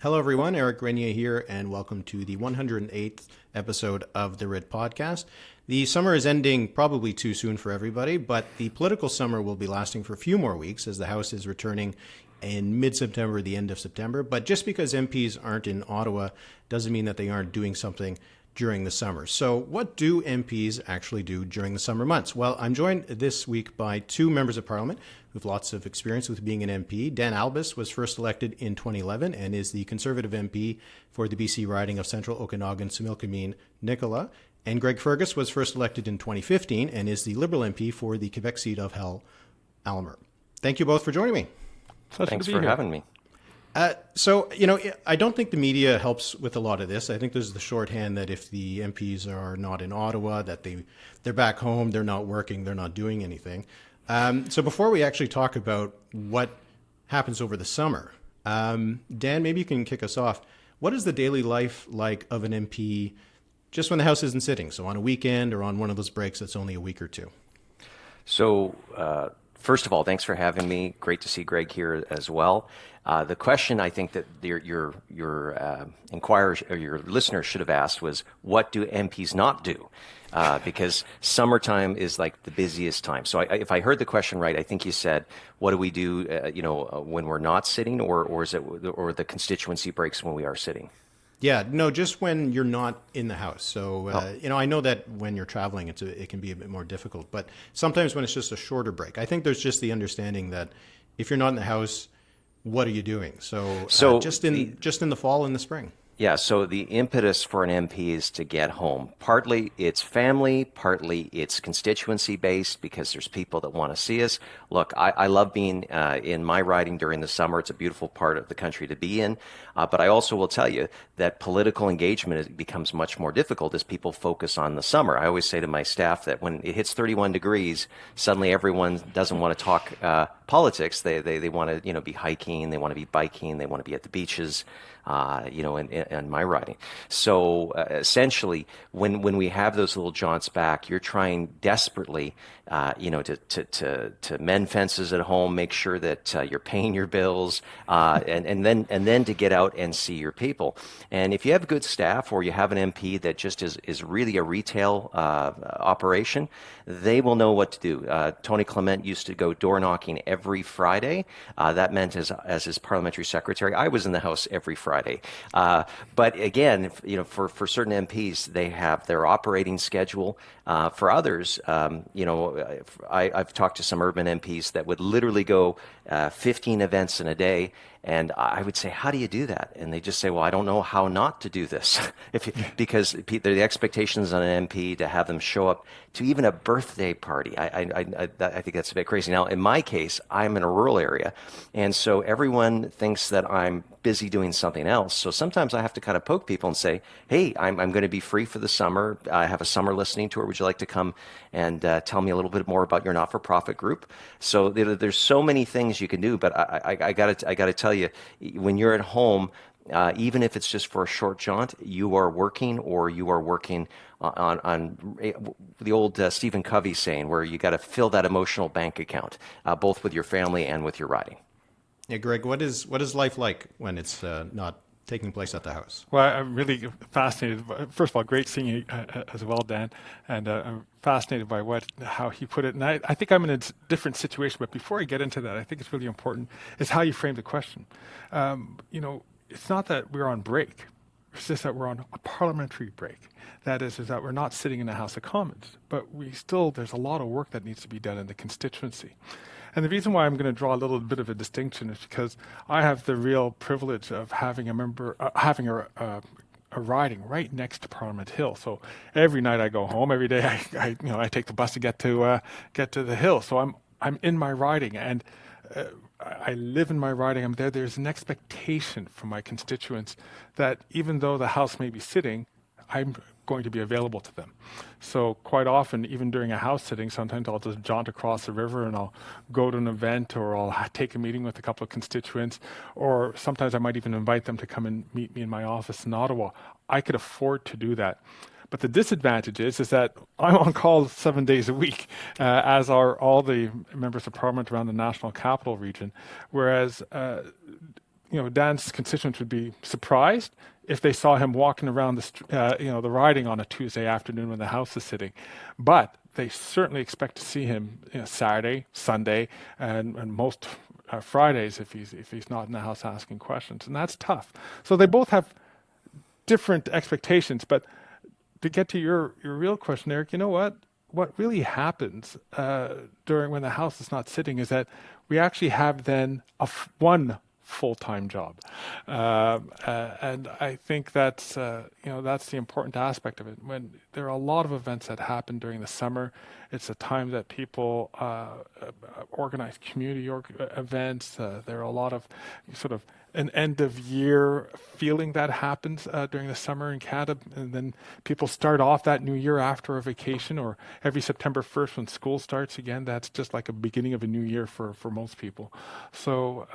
Hello, everyone. Eric Grenier here, and welcome to the 108th episode of the Writ Podcast. The summer is ending probably too soon for everybody, but the political summer will be lasting for a few more weeks as the House is returning in mid-September, the end of September. But just because MPs aren't in Ottawa doesn't mean that they aren't doing something during the summer. So what do MPs actually do during the summer months? Well, I'm joined this week by two members of Parliament who have lots of experience with being an MP. Dan Albas was first elected in 2011 and is the Conservative MP for the BC riding of Central Okanagan, Similkameen, Nicola. And Greg Fergus was first elected in 2015 and is the Liberal MP for the Quebec seat of Aylmer. Thank you both for joining me. Thanks for having me. I don't think the media helps with a lot of this. I think there's the shorthand that if the MPs are not in Ottawa, that they're back home, they're not working, they're not doing anything. So before we actually talk about what happens over the summer, Dan, maybe you can kick us off. What is the daily life like of an MP just when the House isn't sitting? So on a weekend or on one of those breaks that's only a week or two? So first of all, thanks for having me. Great to see Greg here as well. The question I think that your inquirers or your listeners should have asked was, what do MPs not do? Because summertime is like the busiest time. So if I heard the question right, I think you said, what do we do, when we're not sitting, or is it, or the constituency breaks when we are sitting? Yeah, no, just when you're not in the House. So, I know that when you're traveling, it can be a bit more difficult. But sometimes when it's just a shorter break, I think there's just the understanding that if you're not in the House, what are you doing? So just in the fall and the spring. Yeah, so the impetus for an MP is to get home. Partly it's family, partly it's constituency based because there's people that want to see us. Look, I love being in my riding during the summer. It's a beautiful part of the country to be in. But I also will tell you that political engagement becomes much more difficult as people focus on the summer. I always say to my staff that when it hits 31 degrees, suddenly everyone doesn't want to talk politics. They want to be hiking, they want to be biking, they want to be at the beaches. In my riding. So essentially, when we have those little jaunts back, you're trying desperately, to mend fences at home, make sure that you're paying your bills, and then to get out and see your people. And if you have good staff or you have an MP that just is really a retail operation, they will know what to do. Tony Clement used to go door knocking every Friday. That meant as his parliamentary secretary, I was in the House every Friday. But again, for certain MPs, they have their operating schedule. For others, I've talked to some urban MPs that would literally go 15 events in a day. And I would say, how do you do that? And they just say, well, I don't know how not to do this. Because the expectations on an MP to have them show up to even a birthday party, I think that's a bit crazy. Now, in my case, I'm in a rural area. And so everyone thinks that I'm busy doing something else. So sometimes I have to kind of poke people and say, hey, I'm going to be free for the summer. I have a summer listening tour. Would you like to come and tell me a little bit more about your not-for-profit group? So there's so many things you can do, but I got to tell you, when you're at home, even if it's just for a short jaunt, you are working on the old Stephen Covey saying, where you got to fill that emotional bank account, both with your family and with your riding. Yeah, Greg, what is life like when it's not taking place at the House? Well, I'm really fascinated. First of all, great seeing you as well, Dan. And I'm fascinated by how he put it. And I think I'm in a different situation. But before I get into that, I think it's really important is how you frame the question. It's not that we're on break. It's just that we're on a parliamentary break. That is that we're not sitting in the House of Commons. But there's a lot of work that needs to be done in the constituency. And the reason why I'm going to draw a little bit of a distinction is because I have the real privilege of having a riding right next to Parliament Hill. So every night I go home. Every day I take the bus to get to the hill. So I'm in my riding, and I live in my riding. I'm there. There's an expectation from my constituents that even though the House may be sitting, I'm going to be available to them. So quite often, even during a House sitting, sometimes I'll just jaunt across the river and I'll go to an event, or I'll take a meeting with a couple of constituents, or sometimes I might even invite them to come and meet me in my office in Ottawa. I could afford to do that. But the disadvantage is that I'm on call 7 days a week, as are all the members of Parliament around the National Capital Region, whereas Dan's constituents would be surprised if they saw him walking around the riding on a Tuesday afternoon when the House is sitting, but they certainly expect to see him Saturday, Sunday, and most Fridays if he's not in the House asking questions, and that's tough. So they both have different expectations. But to get to your real question, Eric, you know what? What really happens during when the House is not sitting is that we actually have then one full-time job, and I think that's that's the important aspect of it. When there are a lot of events that happen during the summer, it's a time that people organize community events. There are a lot of sort of an end of year feeling that happens during the summer in Canada, and then people start off that new year after a vacation, or every September 1st when school starts again. That's just like a beginning of a new year for most people. So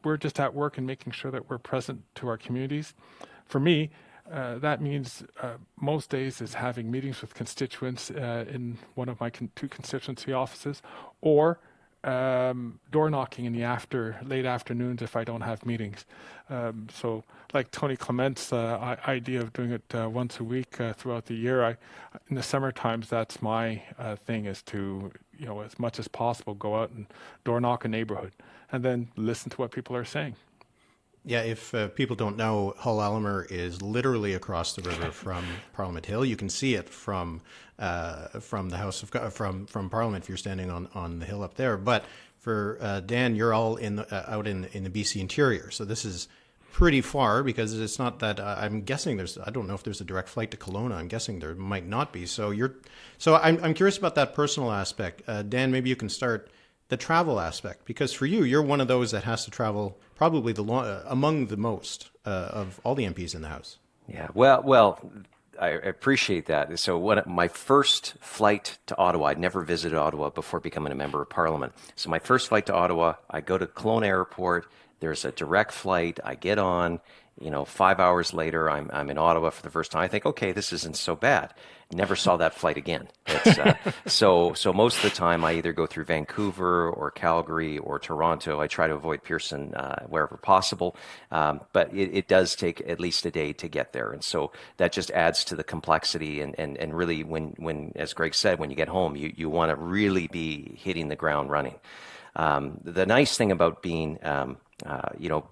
we're just at work and making sure that we're present to our communities. For me, that means most days is having meetings with constituents in one of my two constituency offices, or door knocking in the late afternoons if I don't have meetings. So like Tony Clement's idea of doing it once a week throughout the year, in the summer times, that's my thing, is to, as much as possible, go out and door knock a neighborhood and then listen to what people are saying. Yeah, if people don't know, Hull Aylmer is literally across the river from Parliament Hill. You can see it from the House of from Parliament if you're standing on the hill up there. But for Dan, you're all out in the BC interior, so this is pretty far, because it's not that I'm guessing I don't know if there's a direct flight to Kelowna. I'm guessing there might not be. So I'm curious about that personal aspect. Dan, maybe you can start the travel aspect, because for you're one of those that has to travel probably among the most of all the MPs in the House. Yeah, well, I appreciate that. So my first flight to Ottawa, I'd never visited Ottawa before becoming a member of Parliament. So my first flight to Ottawa, I go to Kelowna Airport. There's a direct flight. I get on. 5 hours later, I'm in Ottawa for the first time. I think, okay, this isn't so bad. Never saw that flight again. So most of the time, I either go through Vancouver or Calgary or Toronto. I try to avoid Pearson wherever possible, but it does take at least a day to get there, and so that just adds to the complexity. And really, when as Greg said, when you get home, you want to really be hitting the ground running. The nice thing about being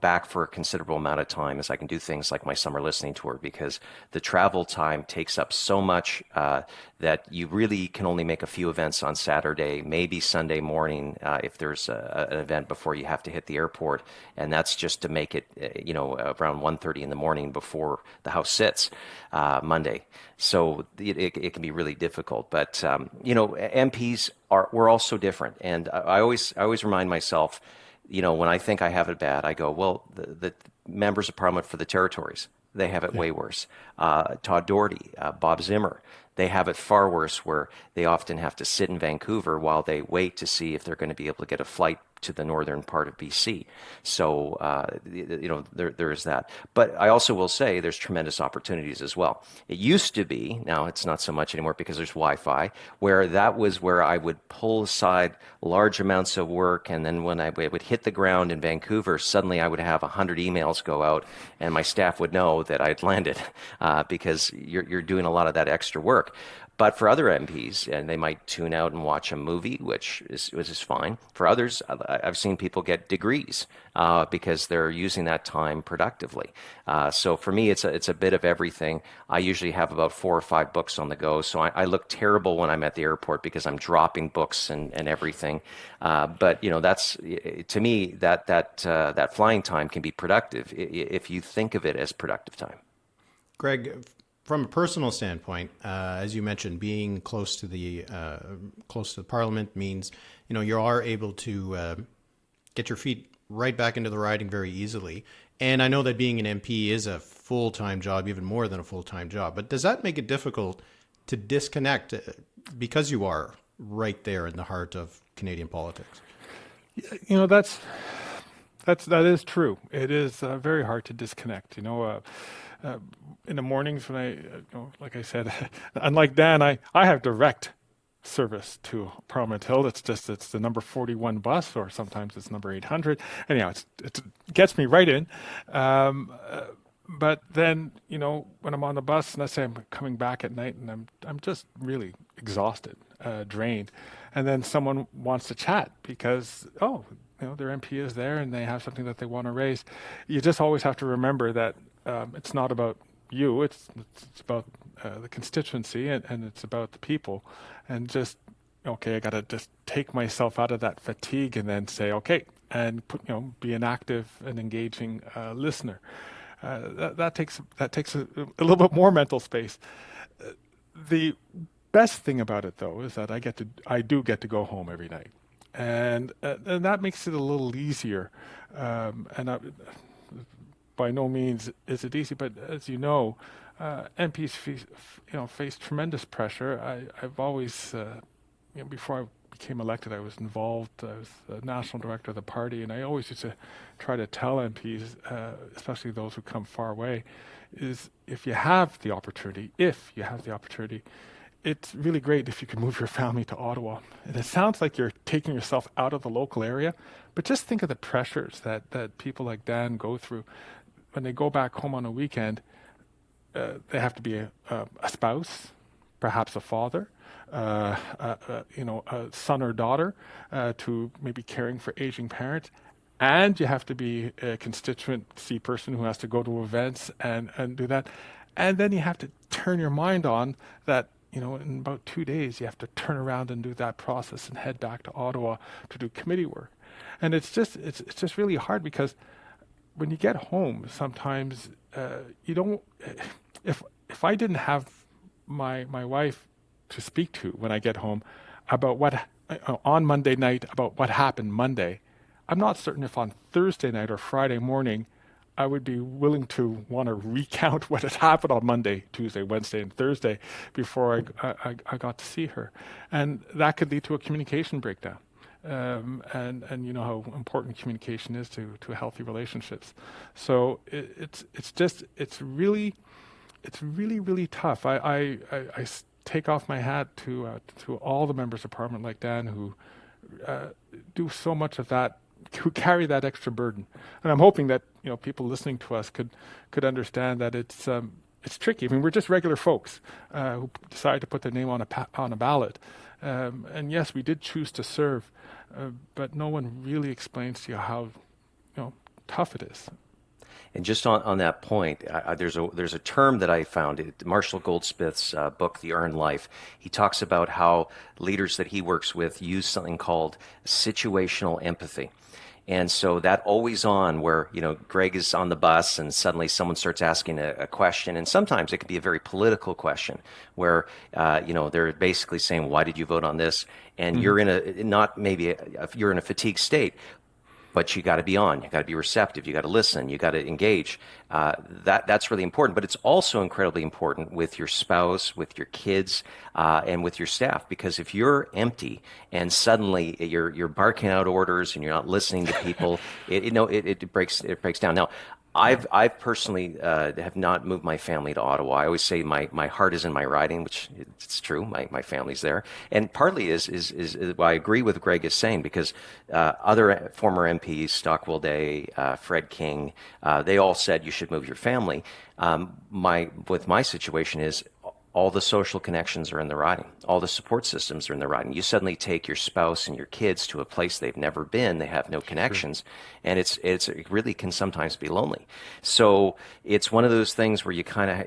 back for a considerable amount of time is I can do things like my summer listening tour, because the travel time takes up so much that you really can only make a few events on Saturday, maybe Sunday morning if there's an event before you have to hit the airport, and that's just to make it around 1:30 in the morning before the House sits Monday. So it can be really difficult, but MPs we're all so different, and I always remind myself, when I think I have it bad, I go, well, the members of Parliament for the territories, they have it way worse. Todd Doherty, Bob Zimmer, they have it far worse, where they often have to sit in Vancouver while they wait to see if they're going to be able to get a flight to the northern part of BC. So, there is that. But I also will say there's tremendous opportunities as well. It used to be, now it's not so much anymore because there's Wi-Fi, where that was where I would pull aside large amounts of work, and then when I would hit the ground in Vancouver, suddenly I would have 100 emails go out, and my staff would know that I'd landed because you're doing a lot of that extra work. But for other MPs, and they might tune out and watch a movie, which is fine. For others, I've seen people get degrees because they're using that time productively. So for me, it's a bit of everything. I usually have about 4 or 5 books on the go, so I look terrible when I'm at the airport because I'm dropping books and everything. But that's, to me, that flying time can be productive if you think of it as productive time. Greg, from a personal standpoint, as you mentioned, being close to the Parliament means you are able to get your feet right back into the riding very easily. And I know that being an MP is a full-time job, even more than a full-time job. But does that make it difficult to disconnect because you are right there in the heart of Canadian politics? That is true. It is very hard to disconnect. In the mornings when like I said, unlike Dan, I have direct service to Parliament Hill. It's the number 41 bus, or sometimes it's number 800. Anyhow, it gets me right in. But then, when I'm on the bus, and let's say I'm coming back at night, and I'm just really exhausted, drained, and then someone wants to chat because their MP is there and they have something that they want to raise. You just always have to remember that it's not about you. It's about the constituency, and it's about the people, and just I got to just take myself out of that fatigue and then say okay, and be an active and engaging listener. That takes a little bit more mental space. The best thing about it, though, is that I do get to go home every night, and that makes it a little easier. By no means is it easy, but as you know, MPs face tremendous pressure. I've always, before I became elected, I was involved. I was the national director of the party, and I always used to try to tell MPs, especially those who come far away, is if you have the opportunity, it's really great if you can move your family to Ottawa. And it sounds like you're taking yourself out of the local area, but just think of the pressures that people like Dan go through. When they go back home on a weekend, they have to be a spouse, perhaps a father, a son or daughter, to maybe caring for aging parents. And you have to be a constituency person who has to go to events and do that. And then you have to turn your mind on that, in about 2 days, you have to turn around and do that process and head back to Ottawa to do committee work. And it's just really hard because when you get home, sometimes you don't. If I didn't have my wife to speak to when I get home about what on Monday night about what happened Monday, I'm not certain if on Thursday night or Friday morning I would be willing to want to recount what had happened on Monday, Tuesday, Wednesday, and Thursday before I got to see her, and that could lead to a communication breakdown. And you know how important communication is to healthy relationships. So it's really tough. I take off my hat to all the members of Parliament like Dan who do so much of that, who carry that extra burden. And I'm hoping that people listening to us could understand that it's tricky. I mean, we're just regular folks who decide to put their name on a ballot. And yes, we did choose to serve, but no one really explains to you how tough it is. And just on that point, there's a term that I found, Marshall Goldsmith's book, The Earned Life. He talks about how leaders that he works with use something called situational empathy. And so that always on where, Greg is on the bus and suddenly someone starts asking a question. And sometimes it could be a very political question where, they're basically saying, why did you vote on this? And you're in you're in a fatigued state. But you got to be on. You got to be receptive. You got to listen. You got to engage. That's really important. But it's also incredibly important with your spouse, with your kids, and with your staff. Because if you're empty and suddenly you're barking out orders and you're not listening to people, it breaks down. Now, I've personally have not moved my family to Ottawa. I always say my heart is in my riding, which it's true. My family's there, and partly is I agree with Greg is saying because other former MPs, Stockwell Day, Fred King, they all said you should move your family. My situation is all the social connections are in the riding. All the support systems are in the riding. You suddenly take your spouse and your kids to a place they've never been. They have no connections. Sure. And it really can sometimes be lonely. So it's one of those things where you kind of,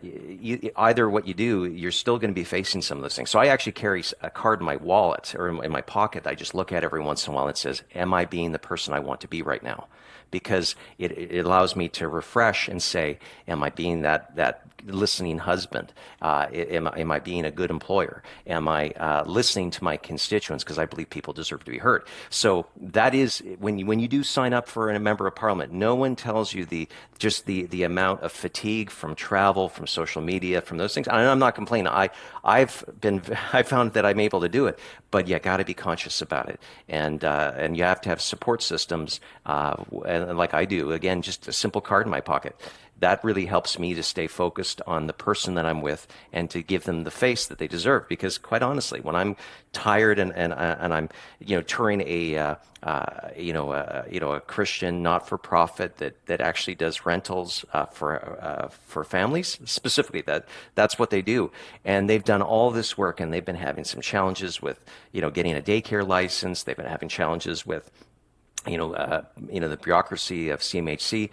either what you do, you're still going to be facing some of those things. So I actually carry a card in my wallet or in my pocket. I just look at every once in a while. It says, am I being the person I want to be right now? Because it allows me to refresh and say, am I being that listening husband? Am I being a good employer? Am I listening to my constituents? Because I believe people deserve to be heard. So that is, when you do sign up for a member of Parliament, no one tells you the amount of fatigue from travel, from social media, from those things. And I'm not complaining. I found that I'm able to do it, but you got to be conscious about it. And you have to have support systems, and like I do, again, just a simple card in my pocket. that really helps me to stay focused on the person that I'm with and to give them the face that they deserve. Because quite honestly, when I'm tired and I'm touring a Christian not-for-profit that actually does rentals for families specifically, that's what they do, and they've done all this work, and they've been having some challenges with getting a daycare license. They've been having challenges with the bureaucracy of CMHC.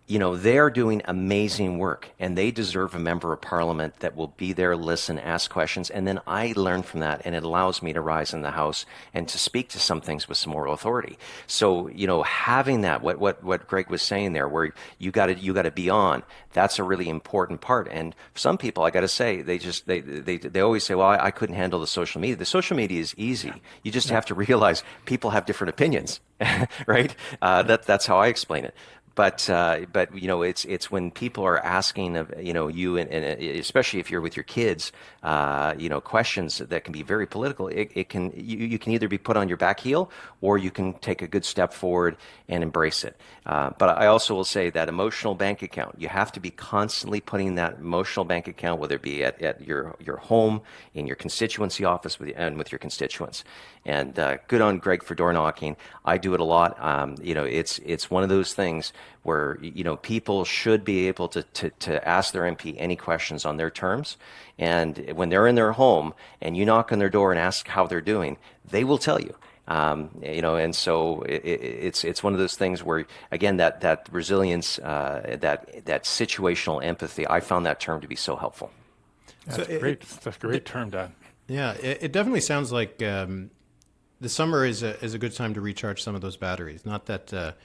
They're doing amazing work, and they deserve a member of parliament that will be there, listen, ask questions, and then I learn from that, and it allows me to rise in the House and to speak to some things with some moral authority. So, having that, what Greg was saying there, where you got to be on, that's a really important part. And for some people, I got to say, they always say, well, I couldn't handle the social media. The social media is easy. You just have to realize people have different opinions, right? That's how I explain it. But it's when people are asking of you, and especially if you're with your kids, questions that can be very political. You can either be put on your back heel, or you can take a good step forward and embrace it. But I also will say that emotional bank account, you have to be constantly putting that emotional bank account, whether it be at your home, in your constituency office, with your constituents. And good on Greg for door knocking. I do it a lot. It's one of those things where people should be able to ask their MP any questions on their terms. And when they're in their home and you knock on their door and ask how they're doing, they will tell you. And so it's one of those things where, again, that resilience, that situational empathy, I found that term to be so helpful. That's great. That's a great term, Dan. Yeah, it definitely sounds like the summer is a good time to recharge some of those batteries. Not that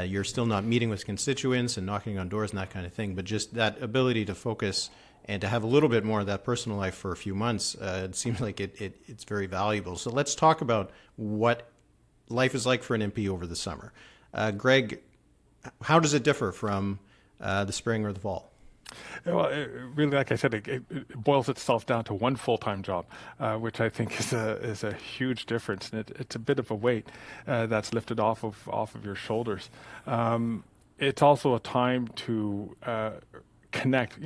you're still not meeting with constituents and knocking on doors and that kind of thing, but just that ability to focus and to have a little bit more of that personal life for a few months. It seems like it's very valuable. So let's talk about what life is like for an MP over the summer. Greg, how does it differ from the spring or the fall? Well, really, like I said, it boils itself down to one full-time job, which I think is a huge difference, and it's a bit of a weight that's lifted off of your shoulders. It's also a time to connect.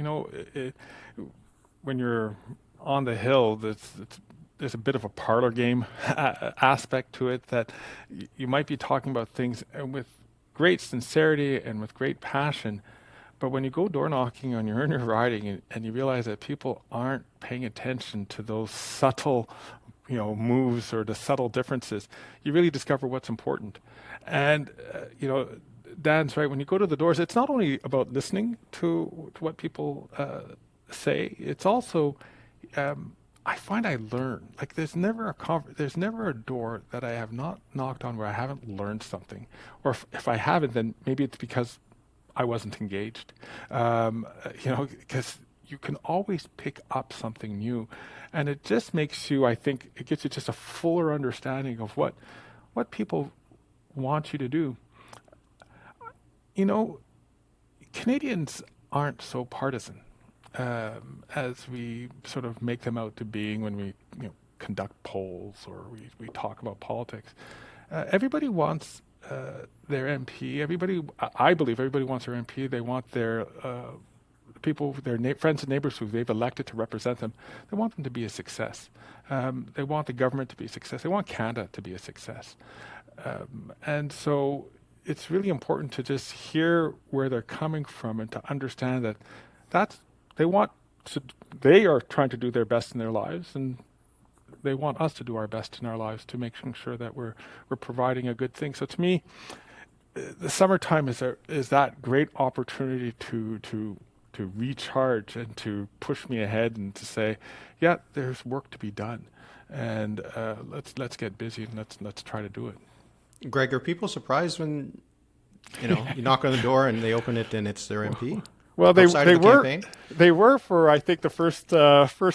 When you're on the hill, there's a bit of a parlor game aspect to it, that you might be talking about things with great sincerity and with great passion. But when you go door knocking and you're in your riding and you realize that people aren't paying attention to those subtle, moves or the subtle differences, you really discover what's important. And, Dan's right. When you go to the doors, it's not only about listening to what people say. It's also, I find I learn. Like there's never a door that I have not knocked on where I haven't learned something. Or if I haven't, then maybe it's because I wasn't engaged, because you can always pick up something new, and it just makes you, I think, it gives you just a fuller understanding of what people want you to do. Canadians aren't so partisan as we sort of make them out to being when we conduct polls or we talk about politics. Everybody wants their MP. I believe everybody wants their MP. They want their people, their friends and neighbors who they've elected to represent them. They want them to be a success. They want the government to be a success. They want Canada to be a success. And so it's really important to just hear where they're coming from and to understand that they are trying to do their best in their lives, and they want us to do our best in our lives to make sure that we're providing a good thing. So to me, the summertime is that great opportunity to recharge and to push me ahead and to say, yeah, there's work to be done, and let's get busy and let's try to do it. Greg, are people surprised when you knock on the door and they open it and it's their MP? Well, they were for, I think, the first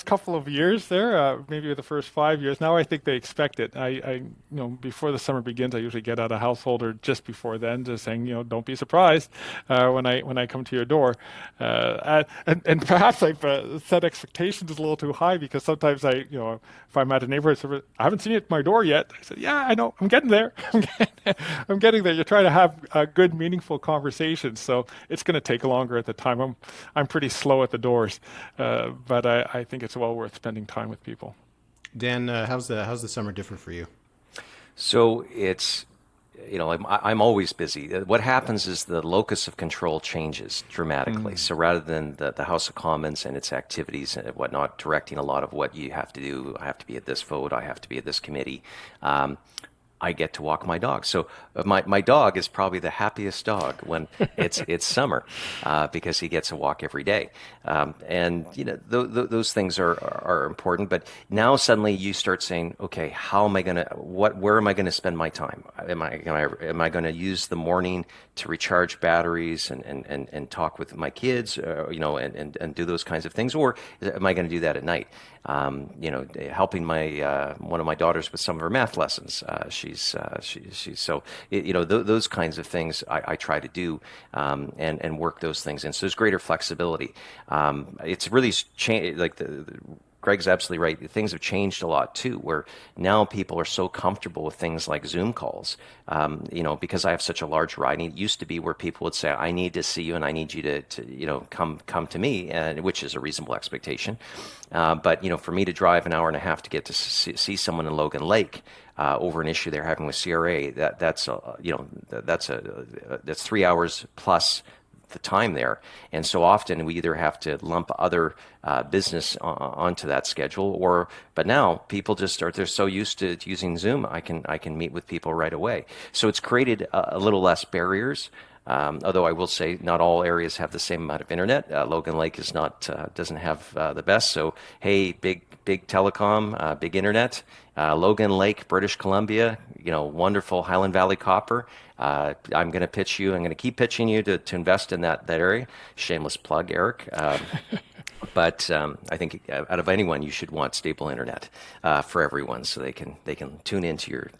couple of years there, maybe the first 5 years. Now I think they expect it. I before the summer begins, I usually get out a householder just before then, just saying, don't be surprised when I come to your door. And perhaps I've set expectations a little too high, because sometimes if I'm at a neighborhood service, I haven't seen it at my door yet. I said, yeah, I know, I'm getting there. I'm getting there. You're trying to have a good, meaningful conversations, so it's going to take longer at the time. time. I'm pretty slow at the doors, but I think it's well worth spending time with people. Dan, how's the summer different for you? So it's, I'm always busy. What happens is the locus of control changes dramatically. So rather than the House of Commons and its activities and whatnot directing a lot of what you have to do, I have to be at this vote, I have to be at this committee, I get to walk my dog. So my dog is probably the happiest dog when it's summer because he gets a walk every day. And those things are important. But now suddenly you start saying, okay, how am I going to, where am I going to spend my time? Am I going to use the morning to recharge batteries and talk with my kids, and do those kinds of things? Or am I going to do that at night? Helping one of my daughters with some of her math lessons. She's so those kinds of things I try to do and work those things in. So there's greater flexibility. It's really changed. Greg's absolutely right. Things have changed a lot too, where now people are so comfortable with things like Zoom calls. Because I have such a large riding, it used to be where people would say, I need to see you and I need you to come to me, which is a reasonable expectation. But for me to drive an hour and a half to get to see someone in Logan Lake over an issue they're having with CRA, that's 3 hours plus the time there. And so often we either have to lump other business onto that schedule, but now people they're so used to using Zoom, I can meet with people right away. So it's created a little less barriers. Although I will say not all areas have the same amount of internet. Logan Lake is doesn't have the best. So hey, big telecom, big internet. Logan Lake, British Columbia, wonderful Highland Valley Copper. I'm going to pitch you. I'm going to keep pitching you to invest in that area. Shameless plug, Eric. But I think out of anyone, you should want stable internet for everyone, so they can tune into your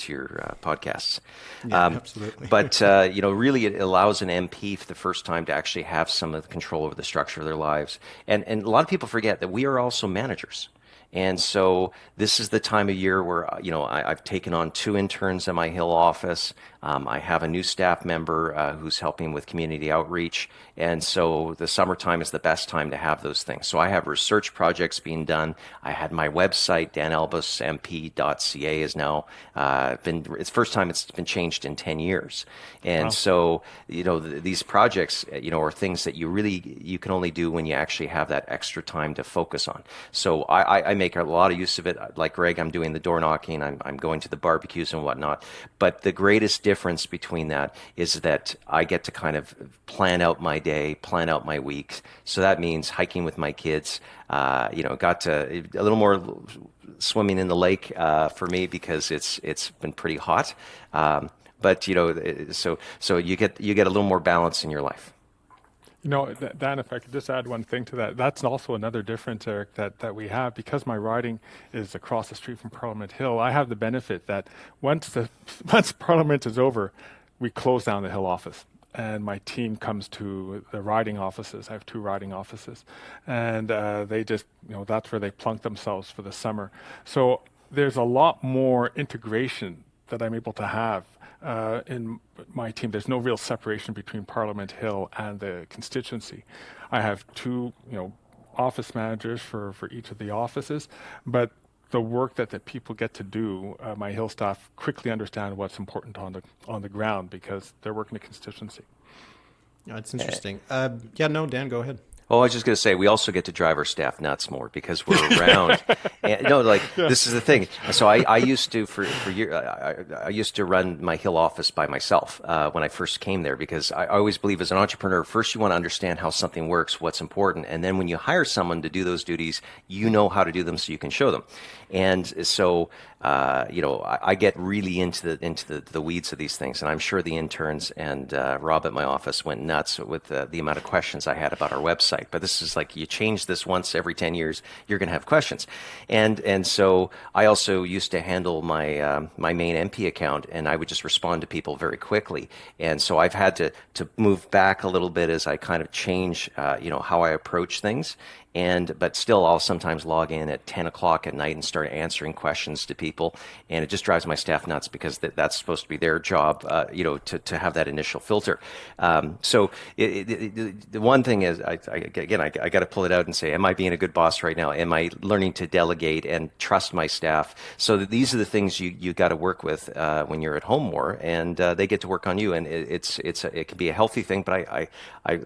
podcasts. Yeah, absolutely. But really, it allows an MP for the first time to actually have some of the control over the structure of their lives. And a lot of people forget that we are also managers. And so this is the time of year where, I've taken on 2 interns in my Hill office. I have a new staff member who's helping with community outreach. And so the summertime is the best time to have those things. So I have research projects being done. I had my website, danalbasmp.ca, is now it's the first time it's been changed in 10 years. And wow. So, these projects, are things that you can only do when you actually have that extra time to focus on. So I make a lot of use of it. Like Greg, I'm doing the door knocking, I'm going to the barbecues and whatnot. But the greatest difference between that is that I get to kind of plan out my day, plan out my week. So that means hiking with my kids. Got to a little more swimming in the lake for me because it's been pretty hot. But so you get a little more balance in your life. Dan, if I could just add one thing to that, that's also another difference, Eric, that we have. Because my riding is across the street from Parliament Hill, I have the benefit that once Parliament is over, we close down the Hill office. And my team comes to the riding offices. I have 2 riding offices. And they just, that's where they plunk themselves for the summer. So there's a lot more integration that I'm able to have in my team. There's no real separation between Parliament Hill and the constituency. I have 2, office managers for each of the offices, but the work that the people get to do, my Hill staff quickly understand what's important on the ground because they're working the constituency. Yeah, it's interesting. Dan, go ahead. Oh, I was just going to say, we also get to drive our staff nuts more because we're around. This is the thing. So I used to, for years, I used to run my Hill office by myself when I first came there, because I always believe as an entrepreneur, first you want to understand how something works, what's important. And then when you hire someone to do those duties, you know how to do them so you can show them. And so, I get really into the weeds of these things. And I'm sure the interns and Rob at my office went nuts with the amount of questions I had about our website. But this is like, you change this once every 10 years, you're going to have questions. And so I also used to handle my main MP account, and I would just respond to people very quickly. And so I've had to move back a little bit as I kind of change, how I approach things. but still I'll sometimes log in at 10 o'clock at night and start answering questions to people, and it just drives my staff nuts because that's supposed to be their job, to have that initial filter. So the one thing is, I got to pull it out and say, am I being a good boss right now? Am I learning to delegate and trust my staff? So these are the things you got to work with when you're at home more, and they get to work on you, and it can be a healthy thing. But I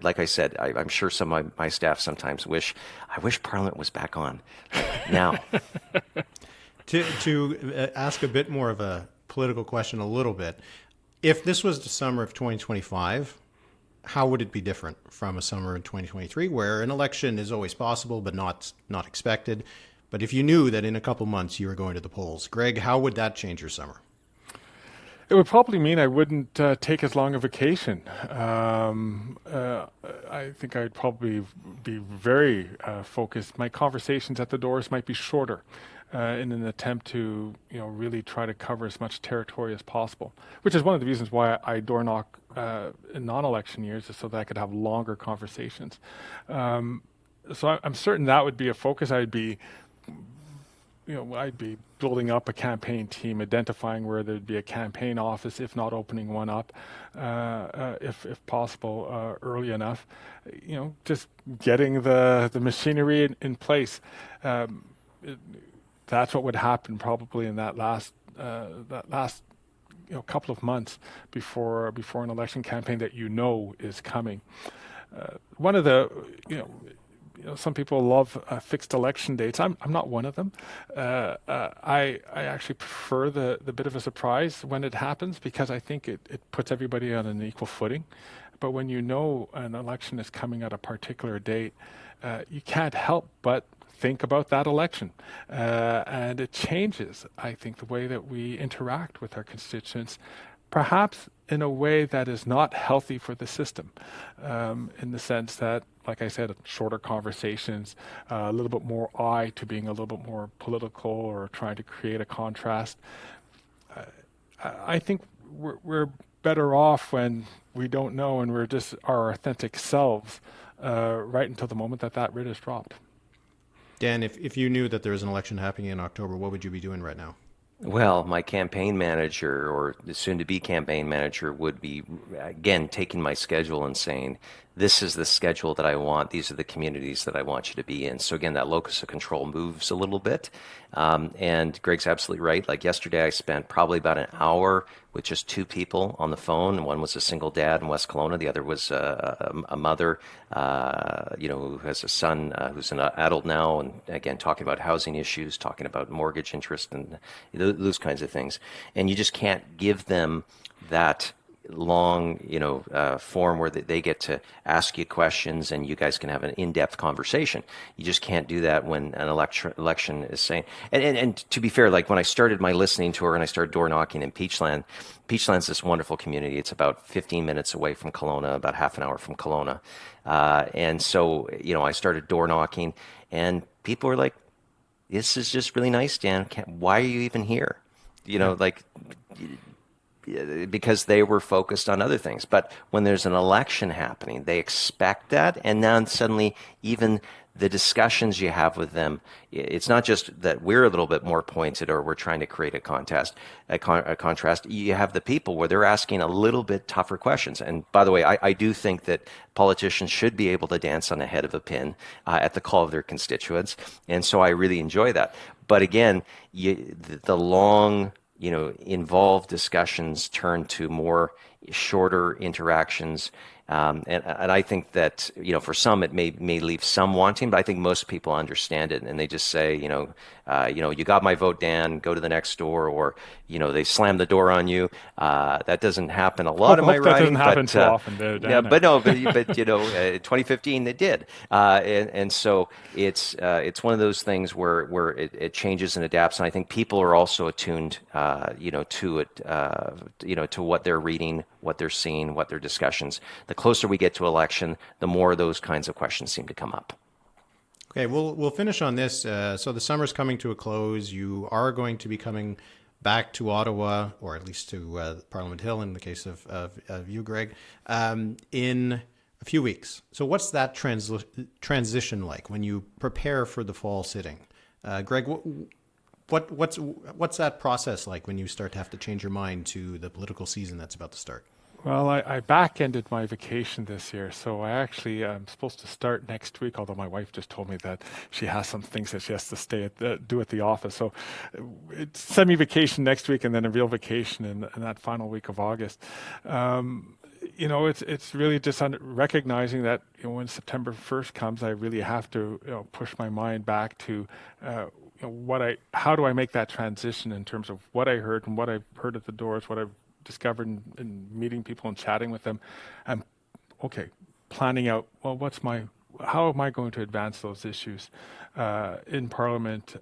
like I said, I'm sure some of my staff sometimes wish Parliament was back on now. To ask a bit more of a political question, a little bit, if this was the summer of 2025, how would it be different from a summer in 2023, where an election is always possible but not expected? But if you knew that in a couple months you were going to the polls, Greg, how would that change your summer? It would probably mean I wouldn't take as long a vacation. I think I'd probably be very focused. My conversations at the doors might be shorter in an attempt to, really try to cover as much territory as possible, which is one of the reasons why I door knock in non-election years, is so that I could have longer conversations. So I'm certain that would be a focus. I'd be building up a campaign team, identifying where there'd be a campaign office, if not opening one up, if possible, early enough. Just getting the machinery in place. That's what would happen probably in that last couple of months before an election campaign that is coming. One of the some people love fixed election dates. I'm not one of them. I actually prefer the bit of a surprise when it happens, because I think it puts everybody on an equal footing. But when an election is coming at a particular date, you can't help but think about that election. And it changes, I think, the way that we interact with our constituents, perhaps in a way that is not healthy for the system, in the sense that, like I said, shorter conversations, a little bit more eye to being a little bit more political or trying to create a contrast. I think we're better off when we don't know and we're just our authentic selves right until the moment that writ is dropped. Dan, if you knew that there was an election happening in October, what would you be doing right now? Well, my campaign manager, or the soon-to-be campaign manager, would be, again, taking my schedule and saying, this is the schedule that I want. These are the communities that I want you to be in. So again, that locus of control moves a little bit. And Greg's absolutely right. Like yesterday, I spent probably about an hour with just two people on the phone. One was a single dad in West Kelowna. The other was a mother, who has a son who's an adult now. And again, talking about housing issues, talking about mortgage interest and those kinds of things. And you just can't give them that long, form where they get to ask you questions and you guys can have an in-depth conversation. You just can't do that when an election is saying. And to be fair, like when I started my listening tour and I started door knocking in Peachland's this wonderful community. It's about 15 minutes away from Kelowna, about half an hour from Kelowna. And so, I started door knocking and people were like, this is just really nice, Dan. Why are you even here? Because they were focused on other things. But when there's an election happening, they expect that. And now suddenly even the discussions you have with them, it's not just that we're a little bit more pointed or we're trying to create a contrast. You have the people where they're asking a little bit tougher questions. And by the way, I do think that politicians should be able to dance on the head of a pin at the call of their constituents. And so I really enjoy that. But again, the long, involved discussions turn to more shorter interactions. And I think that, for some it may leave some wanting, but I think most people understand it and they just say, you got my vote, Dan, go to the next door, or, they slam the door on you. That doesn't happen a lot in my riding. That doesn't happen too often, though, Dan. Yeah, but 2015 it did. And so it's one of those things where it changes and adapts. And I think people are also attuned, to it, to what they're reading, what they're seeing, what their discussions. The closer we get to election, the more those kinds of questions seem to come up. Okay, we'll finish on this. So the summer's coming to a close. You are going to be coming back to Ottawa, or at least to Parliament Hill in the case of you, Greg, in A few weeks. So what's that transition like when you prepare for the fall sitting? Greg, what's that process like when you start to have to change your mind to the political season that's about to start? Well, I back-ended my vacation this year, so I actually am supposed to start next week, although my wife just told me that she has some things that she has to do at the office. So it's semi-vacation next week and then a real vacation in that final week of August. It's really just recognizing that when September 1st comes, I really have to push my mind back to how do I make that transition in terms of what I heard and what I've heard at the doors, what I've discovered in meeting people and chatting with them, and planning out, well, how am I going to advance those issues in Parliament,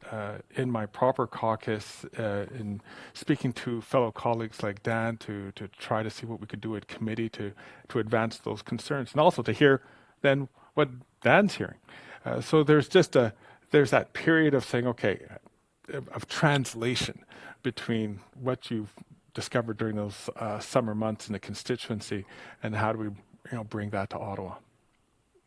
in my proper caucus, in speaking to fellow colleagues like Dan to try to see what we could do at committee to advance those concerns, and also to hear then what Dan's hearing. So there's that period of saying, of translation between what you've discovered during those summer months in the constituency, and how do we bring that to Ottawa.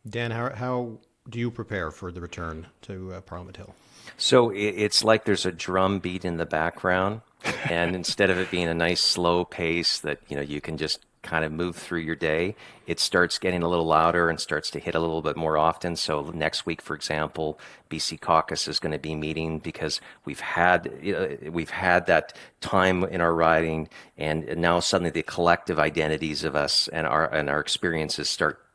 Dan, how do you prepare for the return to Parliament Hill? So it's like there's a drum beat in the background, and instead of it being a nice slow pace that you can just kind of move through your day, it starts getting a little louder and starts to hit a little bit more often. So next week, for example, BC Caucus is going to be meeting because we've had that time in our riding, and now suddenly the collective identities of us and our experiences start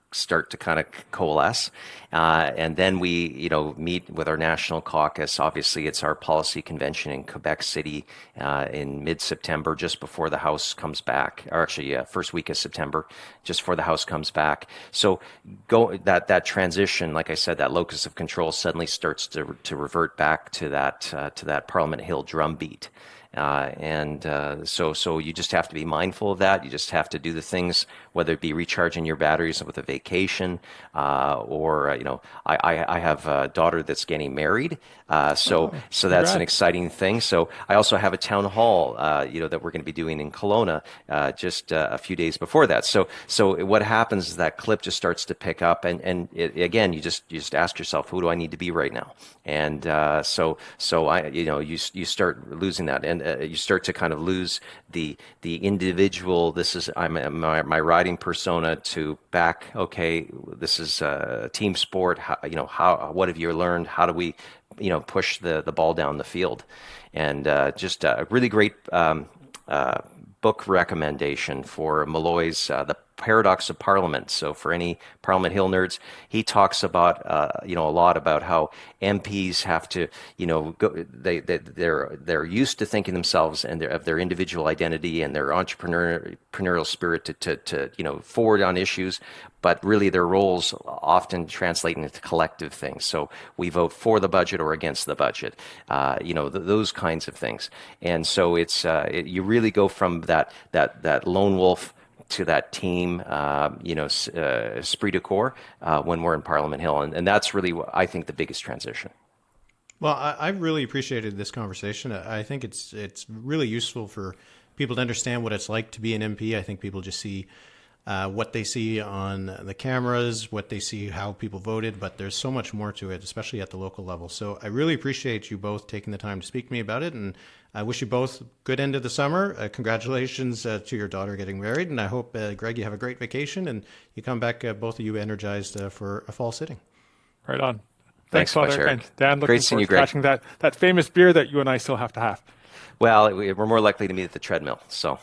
to kind of coalesce. And then we, meet with our national caucus. Obviously, it's our policy convention in Quebec City in mid-September, just before the House comes back, or actually, first week of September, just before the House comes back. So that transition, like I said, that locus of control suddenly starts to revert back to that Parliament Hill drumbeat. So you just have to be mindful of that. You just have to do the things, whether it be recharging your batteries with a vacation, or I have a daughter that's getting married, so that's an exciting thing. So I also have a town hall, that we're going to be doing in Kelowna just a few days before that. So what happens is that clip just starts to pick up, and again, you just ask yourself, who do I need to be right now? And so you start losing that, and you start to kind of lose the individual. This is my riding persona to back. Okay, this is a team sport. What have you learned? How do we push the ball down the field? And just a really great book recommendation for Malloy's The Paradox of Parliament. So for any Parliament Hill nerds, he talks about a lot about how MPs have to they're used to thinking themselves and of their individual identity and their entrepreneurial spirit to forward on issues, but really their roles often translate into collective things. So we vote for the budget or against the budget, those kinds of things. And so it's you really go from that lone wolf to that team, esprit de corps when we're in Parliament Hill. And that's really, I think, the biggest transition. Well, I really appreciated this conversation. I think it's really useful for people to understand what it's like to be an MP. I think people just see what they see on the cameras, what they see, how people voted, but there's so much more to it, especially at the local level. So I really appreciate you both taking the time to speak to me about it, and I wish you both good end of the summer. Congratulations to your daughter getting married, and I hope, Greg, you have a great vacation and you come back, both of you, energized for a fall sitting. Right on. Thanks, Father. And Dan, looking great seeing you, Greg. Catching that famous beer that you and I still have to have. Well, we're more likely to meet at the treadmill, so...